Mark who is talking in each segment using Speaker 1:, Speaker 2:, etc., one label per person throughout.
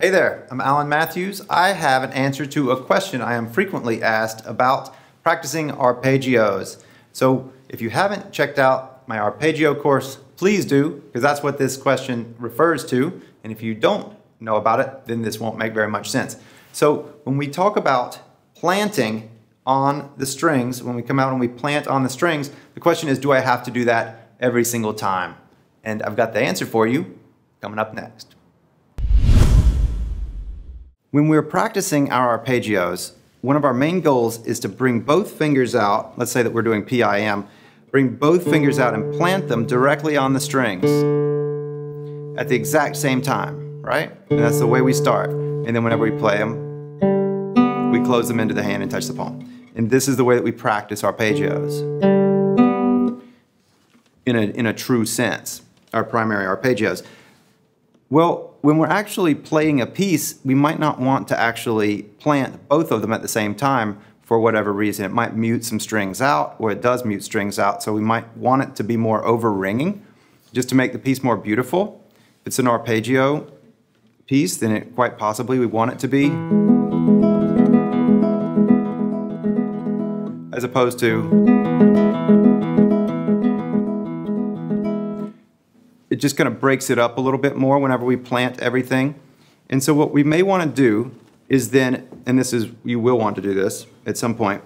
Speaker 1: Hey there, I'm Alan Matthews. I have an answer to a question I am frequently asked about practicing arpeggios. So if you haven't checked out my arpeggio course, please do, because that's what this question refers to. And if you don't know about it, then this won't make very much sense. So when we talk about planting on the strings, when we come out and we plant on the strings, the question is, do I have to do that every single time? And I've got the answer for you coming up next. When we're practicing our arpeggios, one of our main goals is to bring both fingers out. Let's say that we're doing PIM. Bring both fingers out and plant them directly on the strings at the exact same time, right? And that's the way we start. And then whenever we play them, we close them into the hand and touch the palm. And this is the way that we practice arpeggios in a true sense, our primary arpeggios. Well, when we're actually playing a piece, we might not want to actually plant both of them at the same time for whatever reason. It might mute some strings out, or it does mute strings out, so we might want it to be more over-ringing, just to make the piece more beautiful. If it's an arpeggio piece, then it quite possibly we want it to be, as opposed to, it just kind of breaks it up a little bit more whenever we plant everything. And so what we may want to do is then, and this is, you will want to do this at some point,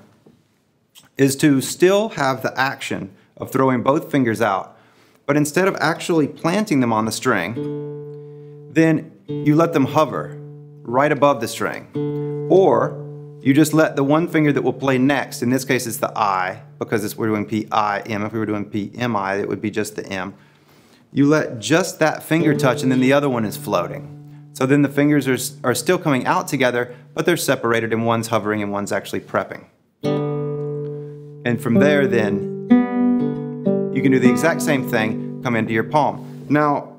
Speaker 1: is to still have the action of throwing both fingers out, but instead of actually planting them on the string, then you let them hover right above the string. Or you just let the one finger that will play next, in this case it's the I, because we're doing P-I-M. If we were doing P-M-I, it would be just the M. You let just that finger touch, and then the other one is floating. So then the fingers are still coming out together, but they're separated, and one's hovering and one's actually prepping. And from there, then, you can do the exact same thing, come into your palm. Now,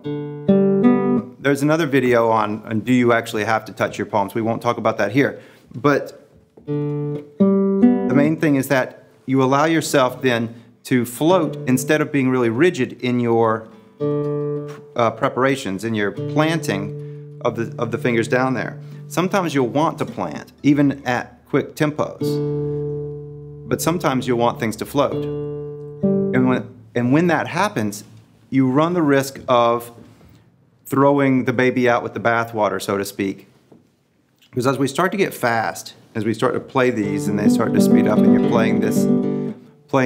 Speaker 1: there's another video on do you actually have to touch your palms. We won't talk about that here. But the main thing is that you allow yourself then to float instead of being really rigid in your preparations, in your planting of the fingers down there. Sometimes you'll want to plant, even at quick tempos, but sometimes you'll want things to float. And when that happens, you run the risk of throwing the baby out with the bathwater, so to speak. Because as we start to get fast, as we start to play these and they start to speed up and you're playing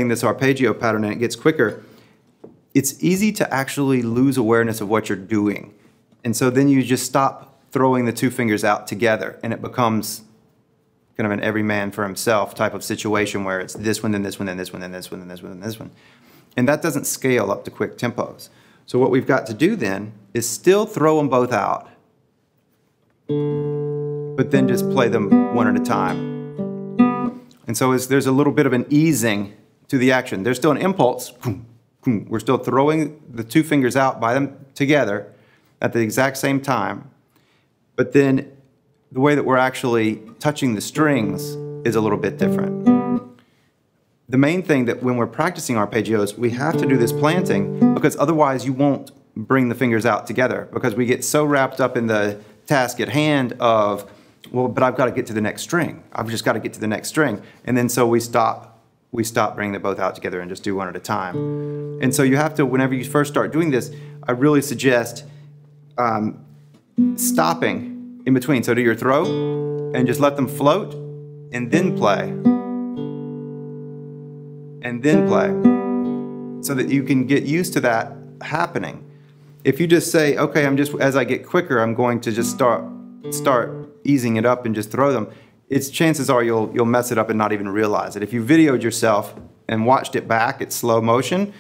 Speaker 1: this arpeggio pattern and it gets quicker, it's easy to actually lose awareness of what you're doing. And so then you just stop throwing the two fingers out together, and it becomes kind of an every man for himself type of situation where it's this one, then this one, then this one, then this one, then this one, then this one. And that doesn't scale up to quick tempos. So what we've got to do then is still throw them both out, but then just play them one at a time. And so there's a little bit of an easing to the action. There's still an impulse. We're still throwing the two fingers out by them together at the exact same time, but then the way that we're actually touching the strings is a little bit different. The main thing that when we're practicing arpeggios, we have to do this planting, because otherwise you won't bring the fingers out together, because we get so wrapped up in the task at hand of, well, but I've got to get to the next string. I've just got to get to the next string. And then so we stop bringing them both out together and just do one at a time. And so you have to, whenever you first start doing this, I really suggest stopping in between. So do your throw and just let them float and then play. And then play. So that you can get used to that happening. If you just say, okay, as I get quicker, I'm going to just start easing it up and just throw them, chances are you'll mess it up and not even realize it. If you videoed yourself and watched it back at slow motion,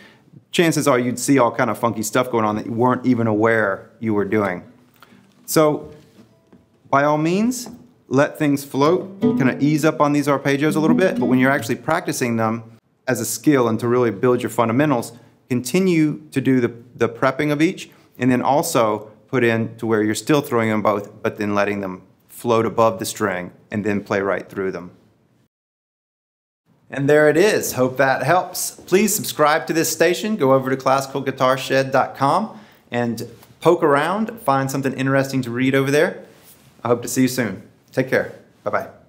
Speaker 1: chances are you'd see all kind of funky stuff going on that you weren't even aware you were doing. So by all means, let things float, kind of ease up on these arpeggios a little bit, but when you're actually practicing them as a skill and to really build your fundamentals, continue to do the prepping of each, and then also put in to where you're still throwing them both, but then letting them float above the string, and then play right through them. And there it is. Hope that helps. Please subscribe to this station. Go over to classicalguitarshed.com and poke around, find something interesting to read over there. I hope to see you soon. Take care. Bye-bye.